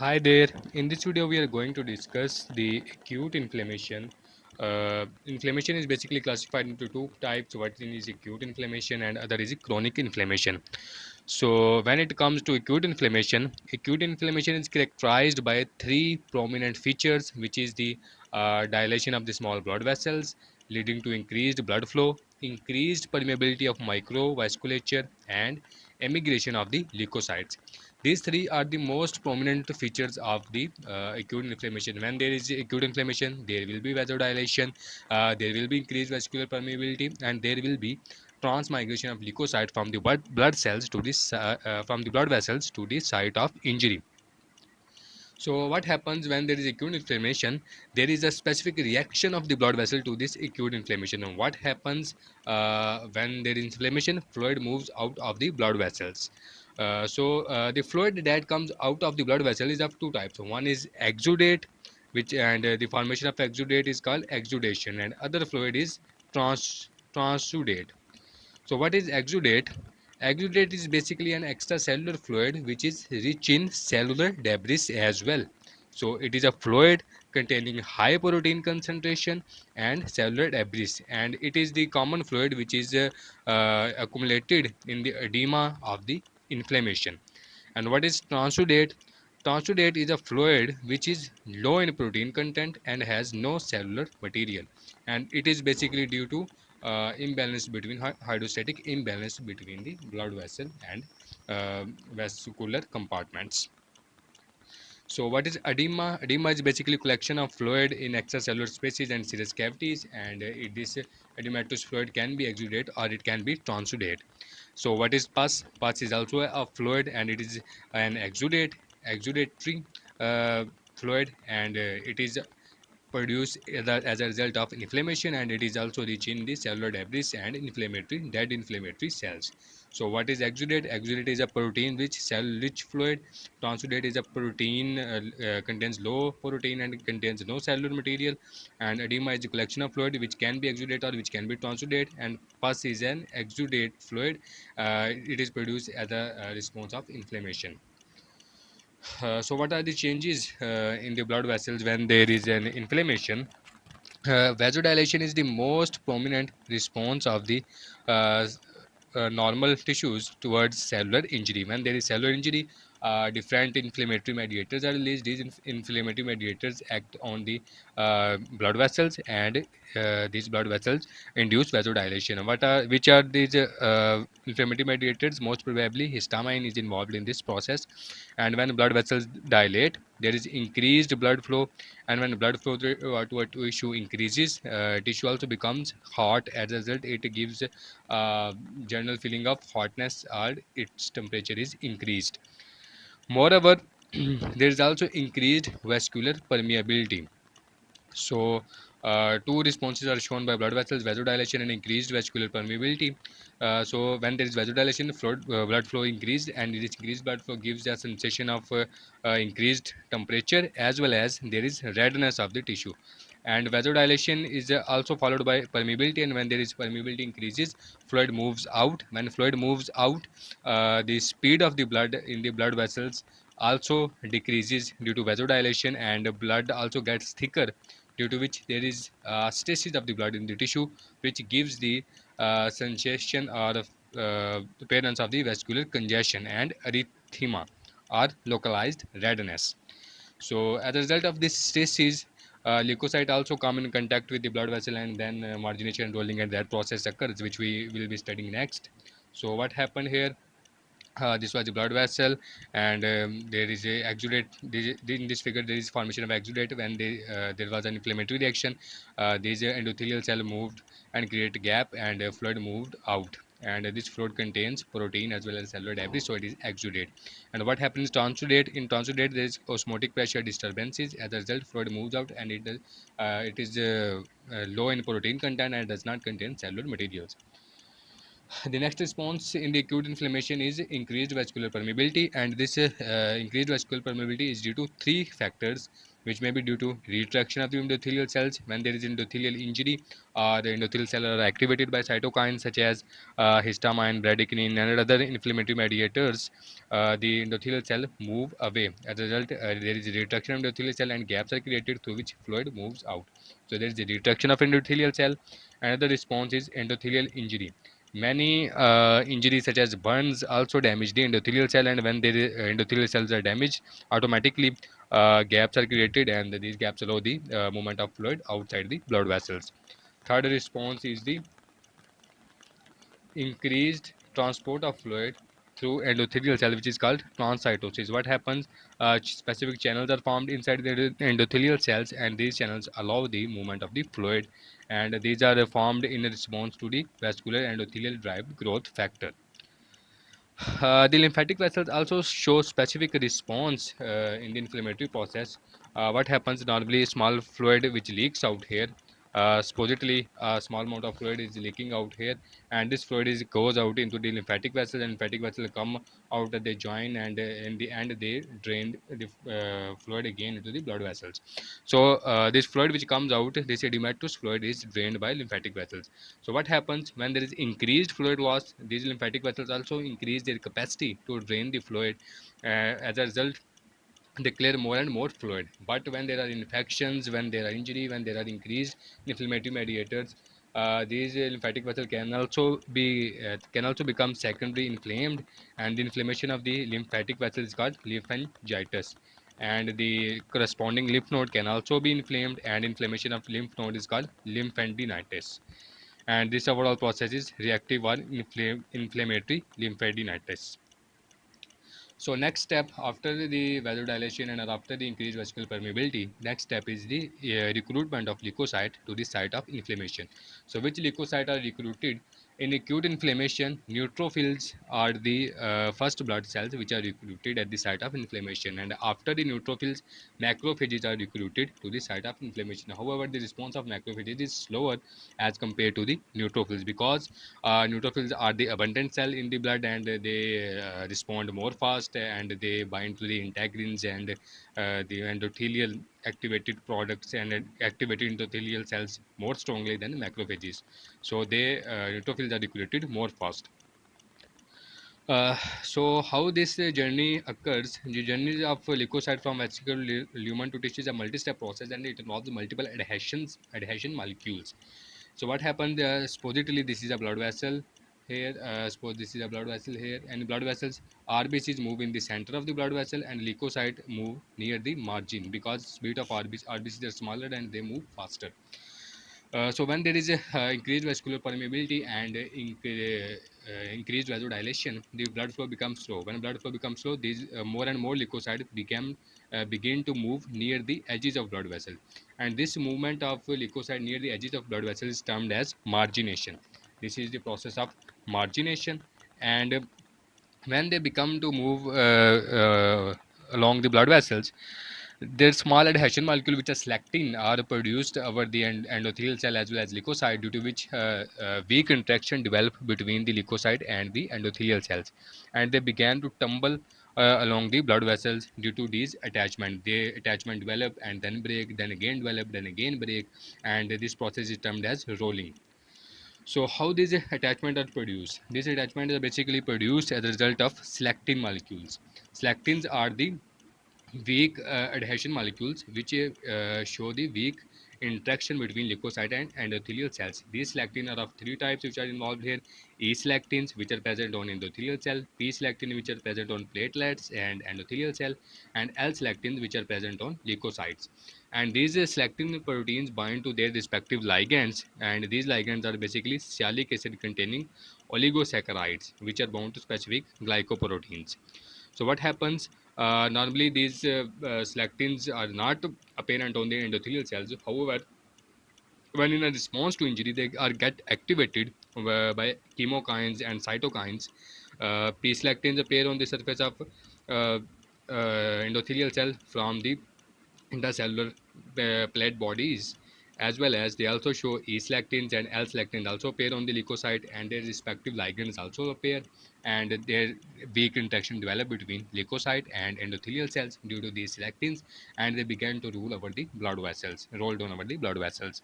Hi there. In this video, we are going to discuss the acute inflammation. Inflammation is basically classified into two types. One is acute inflammation and other is chronic inflammation. So, when it comes to acute inflammation is characterized by three prominent features, which is the dilation of the small blood vessels, leading to increased blood flow, increased permeability of microvasculature, and emigration of the leukocytes. These three are the most prominent features of the acute inflammation. When there is acute inflammation, there will be vasodilation, there will be increased vascular permeability, and there will be transmigration of leukocyte from the blood cells to this from the blood vessels to the site of injury. So what happens when there is acute inflammation? There is a specific reaction of the blood vessel to this acute inflammation. And what happens when there is inflammation? Fluid moves out of the blood vessels. The fluid that comes out of the blood vessel is of two types. One is exudate, which and the formation of exudate is called exudation, and other fluid is transudate. So what is exudate? Exudate is basically an extracellular fluid which is rich in cellular debris as well. So it is a fluid containing high protein concentration and cellular debris, and it is the common fluid which is accumulated in the edema of the inflammation. And what is transudate? Transudate is a fluid which is low in protein content and has no cellular material, and it is basically due to imbalance between hydrostatic imbalance between the blood vessel and vascular compartments. So what is edema? Edema is basically collection of fluid in extracellular spaces and serous cavities, and this edematous fluid can be exudate or it can be transudate. So what is pus? Pus is also a fluid and it is an exudatory fluid, and it is produced as a result of inflammation, and it is also rich in the cellular debris and dead inflammatory cells. So what is exudate? Exudate is a protein rich cell rich fluid. Transudate is a protein contains low protein and it contains no cellular material, and edema is a collection of fluid which can be exudate or which can be transudate, and pus is an exudate fluid. It is produced as a response of inflammation. So what are the changes in the blood vessels when there is an inflammation? Vasodilation is the most prominent response of the uh, normal tissues towards cellular injury. When there is cellular injury, different inflammatory mediators are released. These inflammatory mediators act on the blood vessels, and these blood vessels induce vasodilation. Which are these inflammatory mediators? Most probably, histamine is involved in this process, and when blood vessels dilate, there is increased blood flow, and when blood flow to a tissue increases, tissue also becomes hot. As a result, it gives general feeling of hotness, or its temperature is increased. Moreover, there is also increased vascular permeability. So, two responses are shown by blood vessels: vasodilation and increased vascular permeability. So, when there is vasodilation, blood flow increased, and this increased blood flow gives a sensation of increased temperature, as well as there is redness of the tissue. And vasodilation is also followed by permeability, and when there is permeability increases, fluid moves out. When fluid moves out, the speed of the blood in the blood vessels also decreases due to vasodilation, and blood also gets thicker, due to which there is stasis of the blood in the tissue, which gives the sensation or appearance of the vascular congestion and erythema or localized redness. So as a result of this stasis, leukocyte also come in contact with the blood vessel, and then margination and rolling, and that process occurs, which we will be studying next. So what happened here? This was the blood vessel, and there is a exudate. In this figure, there is formation of exudate when there was an inflammatory reaction. This endothelial cell moved and created a gap, and fluid moved out. And this fluid contains protein as well as cellular debris, so it is exudate. And what happens transudate? In transudate, there is osmotic pressure disturbances. As a result, fluid moves out, and it is low in protein content and does not contain cellular materials. The next response in the acute inflammation is increased vascular permeability, and this increased vascular permeability is due to three factors. which may be due to retraction of the endothelial cells when there is endothelial injury, or the endothelial cells are activated by cytokines such as histamine, bradykinin, and other inflammatory mediators. The endothelial cell move away. As a result, there is a retraction of endothelial cell and gaps are created through which fluid moves out. So there is a retraction of endothelial cell. Another response is endothelial injury. Many injuries such as burns also damage the endothelial cell, and when the endothelial cells are damaged, automatically gaps are created, and these gaps allow the movement of fluid outside the blood vessels. Third response is the increased transport of fluid through endothelial cell, which is called transcytosis. What happens? Specific channels are formed inside the endothelial cells, and these channels allow the movement of the fluid, and these are formed in response to the vascular endothelial derived growth factor. The lymphatic vessels also show specific response in the inflammatory process. What happens normally? Small fluid which leaks out here. Supposedly, a small amount of fluid is leaking out here, and this fluid goes out into the lymphatic vessels, and lymphatic vessels come out at the joint, and in the end they drain the fluid again into the blood vessels. So this fluid which comes out, this edematous fluid, is drained by lymphatic vessels. So what happens when there is increased fluid loss? These lymphatic vessels also increase their capacity to drain the fluid. As a result, they clear more and more fluid. But when there are infections, when there are injury, when there are increased inflammatory mediators, these lymphatic vessels can also become secondary inflamed, and the inflammation of the lymphatic vessels is called lymphangitis. And the corresponding lymph node can also be inflamed, and inflammation of lymph node is called lymphadenitis. And this overall process is reactive or inflammatory lymphadenitis. So next step after the vasodilation and after the increased vascular permeability, next step is the recruitment of leukocyte to the site of inflammation. So which leukocyte are recruited? In acute inflammation, neutrophils are the first blood cells which are recruited at the site of inflammation, and after the neutrophils, macrophages are recruited to the site of inflammation. However, the response of macrophages is slower as compared to the neutrophils, because neutrophils are the abundant cell in the blood, and they respond more fast, and they bind to the integrins and the endothelial activated products and activated endothelial cells more strongly than macrophages. So they neutrophils are recruited more fast. So how this journey occurs? The journey of leukocyte from vesicle lumen to tissue is a multi-step process, and it involves multiple adhesion molecules. So what happened? Supposedly this is a blood vessel here. Suppose this is a blood vessel here, and blood vessels, RBCs move in the center of the blood vessel, and leukocyte move near the margin, because speed of RBCs are smaller and they move faster. So when there is a increased vascular permeability and increased vasodilation, the blood flow becomes slow. When blood flow becomes slow, these more and more leukocytes begin to move near the edges of blood vessel, and this movement of leukocyte near the edges of blood vessel is termed as margination. This is the process of margination, and when they become to move along the blood vessels, their small adhesion molecule which are selectin are produced over the endothelial cell as well as leukocyte, due to which weak interaction develop between the leukocyte and the endothelial cells, and they began to tumble along the blood vessels due to these attachment. The attachment develop and then break, then again develop, then again break, and this process is termed as rolling. So how these attachment are produced? These attachments are basically produced as a result of selectin molecules. Selectins are the weak adhesion molecules which show the weak interaction between leukocyte and endothelial cells. These selectin are of three types which are involved here: E selectins, which are present on endothelial cell; P selectin, which are present on platelets and endothelial cell; and L selectins, which are present on leukocytes. And these selectin proteins bind to their respective ligands, and these ligands are basically sialic acid containing oligosaccharides which are bound to specific glycoproteins. So what happens? Normally, these selectins are not apparent on the endothelial cells. However, when in a response to injury, they are get activated by chemokines and cytokines. P-selectins appear on the surface of endothelial cell from the intercellular plate bodies, as well as they also show E-selectins and L-selectins also appear on the leukocyte, and their respective ligands also appear, and their weak interaction develop between leukocyte and endothelial cells due to these selectins, and they began to rule over the blood vessels, roll down over the blood vessels.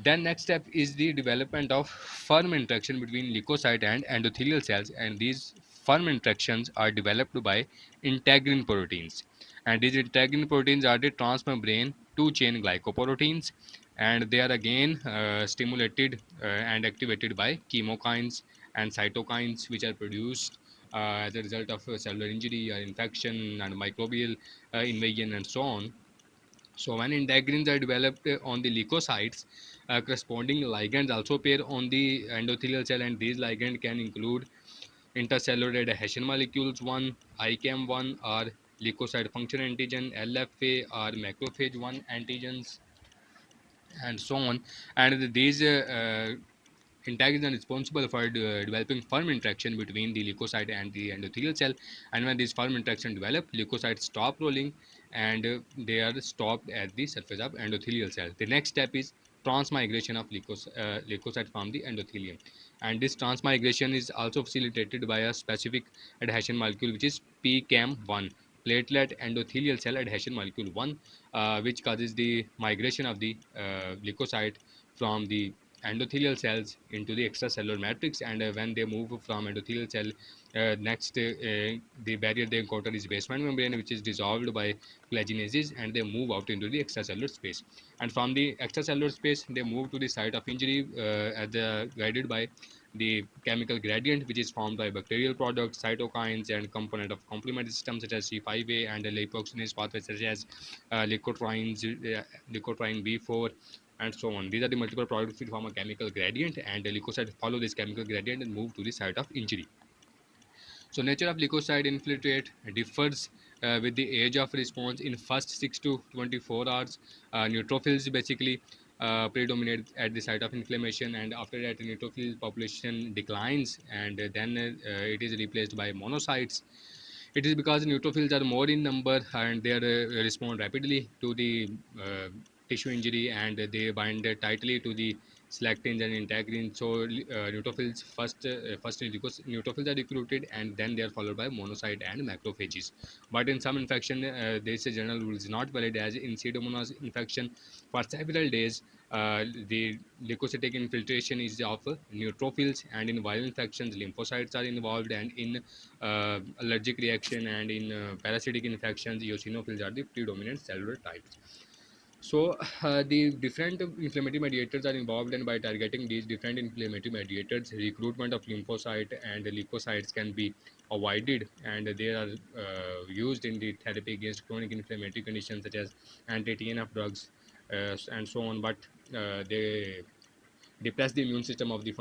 Then next step is the development of firm interaction between leukocyte and endothelial cells, and these firm interactions are developed by integrin proteins. And these integrin proteins are the transmembrane two-chain glycoproteins, and they are again stimulated and activated by chemokines and cytokines, which are produced as a result of cellular injury or infection and microbial invasion and so on. So when integrins are developed on the leukocytes, corresponding ligands also appear on the endothelial cell, and these ligands can include intercellular adhesion molecules 1, ICAM1, or leukocyte function antigen, LFA, or macrophage 1 antigens, and so on. And these integrins are responsible for developing firm interaction between the leukocyte and the endothelial cell. And when these firm interaction develop, leukocytes stop rolling, and they are stopped at the surface of endothelial cell. The next step is transmigration of leukocyte from the endothelium, and this transmigration is also facilitated by a specific adhesion molecule, which is PCAM1, platelet endothelial cell adhesion molecule 1, which causes the migration of the leukocyte from the endothelial cells into the extracellular matrix. And when they move from endothelial cell, next the barrier they encounter is basement membrane, which is dissolved by collagenases, and they move out into the extracellular space. And from the extracellular space, they move to the site of injury, as guided by the chemical gradient, which is formed by bacterial products, cytokines, and component of complement systems such as C5a, and lipoxygenase pathways such as leukotriene B4, and so on. These are the multiple products which form a chemical gradient, and the leukocytes follow this chemical gradient and move to the site of injury. So nature of leukocyte infiltrate differs with the age of response. In first 6 to 24 hours, neutrophils basically predominate at the site of inflammation, and after that neutrophil population declines, and then it is replaced by monocytes. It is because neutrophils are more in number, and they respond rapidly to the tissue injury, and they bind tightly to the selectins and integrins. So first neutrophils are recruited, and then they are followed by monocyte and macrophages. But in some infection, this general rule is not valid, as in Pseudomonas infection for several days. The leukocytic infiltration is of neutrophils, and in viral infections, lymphocytes are involved, and in allergic reaction and in parasitic infections, eosinophils are the predominant cellular types. So the different inflammatory mediators are involved, and by targeting these different inflammatory mediators, recruitment of lymphocyte and leukocytes can be avoided, and they are used in the therapy against chronic inflammatory conditions such as anti-TNF drugs and so on. But they depress the immune system of the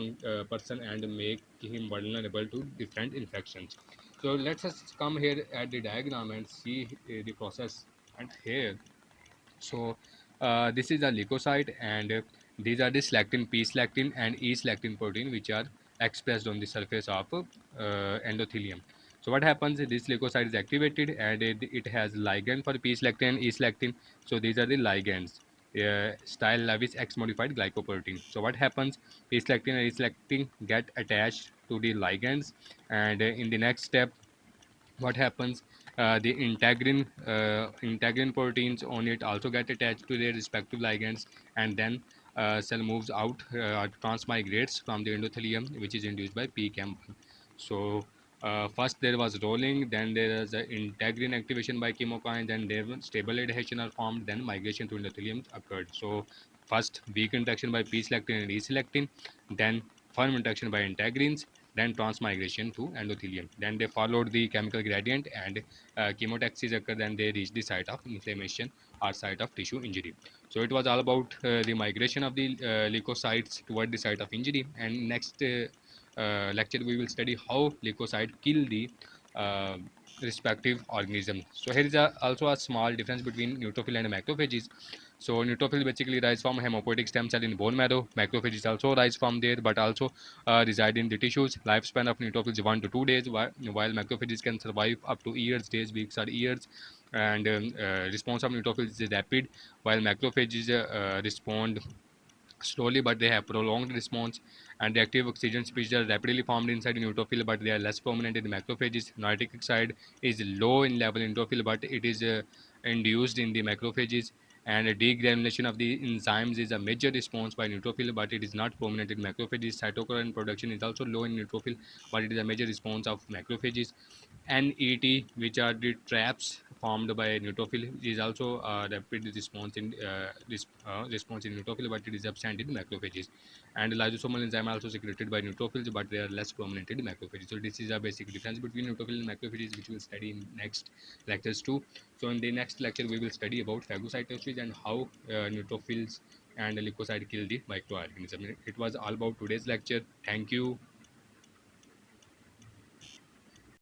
person and make him vulnerable to different infections. So let's just come here at the diagram and see the process. And here, so this is a leukocyte, and these are the selectin, P-selectin and E-selectin protein, which are expressed on the surface of endothelium. So what happens is this leukocyte is activated, and it has ligand for P-selectin and E-selectin. So these are the ligands. Style Lewis X modified glycoprotein. So what happens? P-selectin and E-selectin get attached to the ligands, and in the next step, what happens, the integrin proteins on it also get attached to their respective ligands, and then cell moves out, transmigrates from the endothelium, which is induced by PCAM1. So first there was rolling, then there is integrin activation by chemokines, and then stable adhesion are formed, then migration to endothelium occurred. So first weak interaction by P-selectin and E-selectin, then firm interaction by integrins, then transmigration to endothelium. Then they followed the chemical gradient, and chemotaxis occur, then they reach the site of inflammation or site of tissue injury. So it was all about the migration of the leukocytes toward the site of injury. And next lecture we will study how leukocyte kill the uh, respective organism. So here is also a small difference between neutrophil and macrophages. So neutrophils basically rise from hematopoietic stem cell in bone marrow. Macrophages also rise from there, but also reside in the tissues. Lifespan of neutrophils is 1 to 2 days, while macrophages can survive up to years, days, weeks, or years. and response of neutrophils is rapid, while macrophages respond slowly, but they have prolonged response. And the active oxygen species are rapidly formed inside the neutrophil, but they are less prominent in the macrophages. Nitric oxide is low in level in neutrophil, but it is induced in the macrophages. And degranulation of the enzymes is a major response by neutrophil, but it is not prominent in macrophages. Cytokine production is also low in neutrophil, but it is a major response of macrophages. NET, which are the traps formed by neutrophil, is also a rapid response in response in neutrophil, but it is absent in macrophages. And lysosomal enzyme are also secreted by neutrophils, but they are less prominent in macrophages. So this is a basic difference between neutrophil and macrophages, which we'll study in next lectures too. So in the next lecture, we will study about phagocytosis and how neutrophils and leukocyte kill the microorganism. It was all about today's lecture. Thank you.